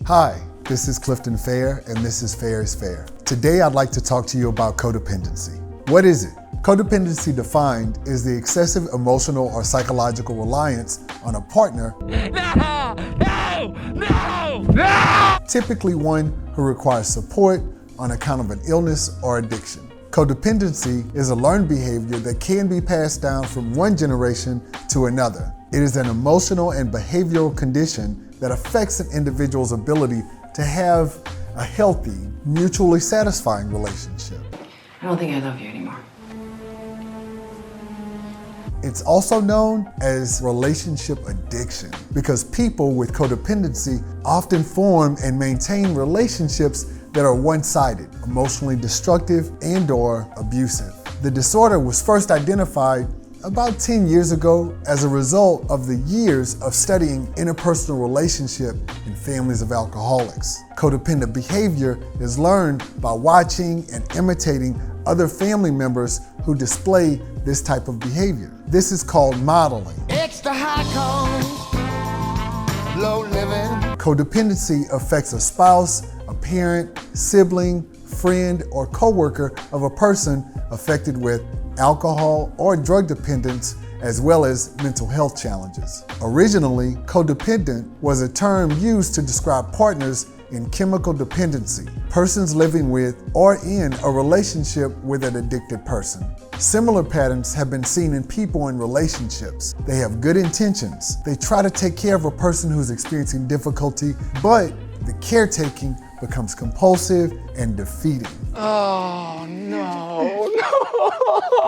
Hi, this is Klifton Fehr, and this is Fehr is Fair. Today I'd like to talk to you about codependency. What is it? Codependency defined is the excessive emotional or psychological reliance on a partner, typically one who requires support on account of an illness or addiction. Codependency is a learned behavior that can be passed down from one generation to another. It is an emotional and behavioral condition that affects an individual's ability to have a healthy, mutually satisfying relationship. I don't think I love you anymore. It's also known as relationship addiction because people with codependency often form and maintain relationships that are one-sided, emotionally destructive, and/or abusive. The disorder was first identified about 10 years ago as a result of the years of studying interpersonal relationship in families of alcoholics. Codependent behavior is learned by watching and imitating other family members who display this type of behavior. This is called modeling. Extra high cost, low living. Codependency affects a spouse, a parent, sibling, friend, or coworker of a person affected with alcohol or drug dependence, as well as mental health challenges. Originally, codependent was a term used to describe partners in chemical dependency, persons living with or in a relationship with an addicted person. Similar patterns have been seen in people in relationships. They have good intentions. They try to take care of a person who's experiencing difficulty, but the caretaking becomes compulsive and defeating. Oh, no.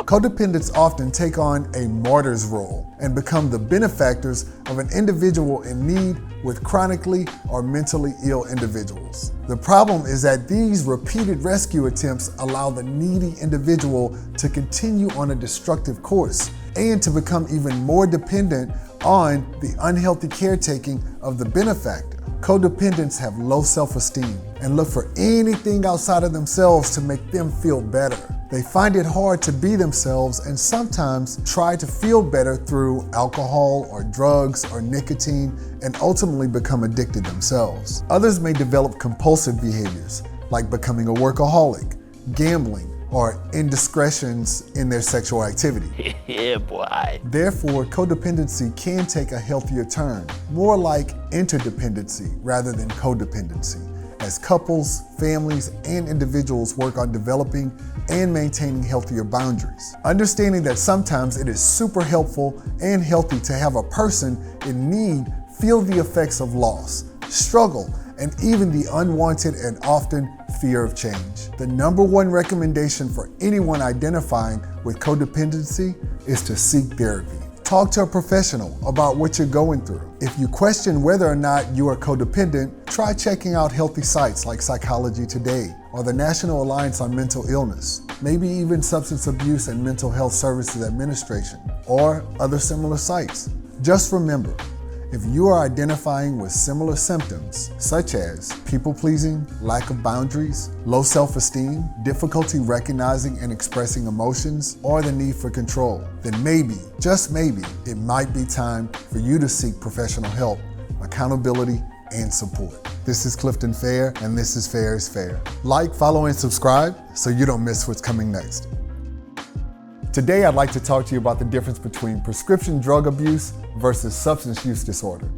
Codependents often take on a martyr's role and become the benefactors of an individual in need with chronically or mentally ill individuals. The problem is that these repeated rescue attempts allow the needy individual to continue on a destructive course and to become even more dependent on the unhealthy caretaking of the benefactor. Codependents have low self-esteem and look for anything outside of themselves to make them feel better. They find it hard to be themselves and sometimes try to feel better through alcohol or drugs or nicotine and ultimately become addicted themselves. Others may develop compulsive behaviors like becoming a workaholic, gambling, or indiscretions in their sexual activity. Yeah, boy. Therefore, codependency can take a healthier turn, more like interdependency rather than codependency, as couples, families, and individuals work on developing and maintaining healthier boundaries. Understanding that sometimes it is super helpful and healthy to have a person in need feel the effects of loss, struggle, and even the unwanted and often fear of change. The number one recommendation for anyone identifying with codependency is to seek therapy. Talk to a professional about what you're going through. If you question whether or not you are codependent, try checking out healthy sites like Psychology Today or the National Alliance on Mental Illness, maybe even Substance Abuse and Mental Health Services Administration, or other similar sites. Just remember, if you are identifying with similar symptoms, such as people-pleasing, lack of boundaries, low self-esteem, difficulty recognizing and expressing emotions, or the need for control, then maybe, just maybe, it might be time for you to seek professional help, accountability, and support. This is Klifton Fehr, and this is Fehr is Fair. Like, follow, and subscribe so you don't miss what's coming next. Today, I'd like to talk to you about the difference between prescription drug abuse versus substance use disorder.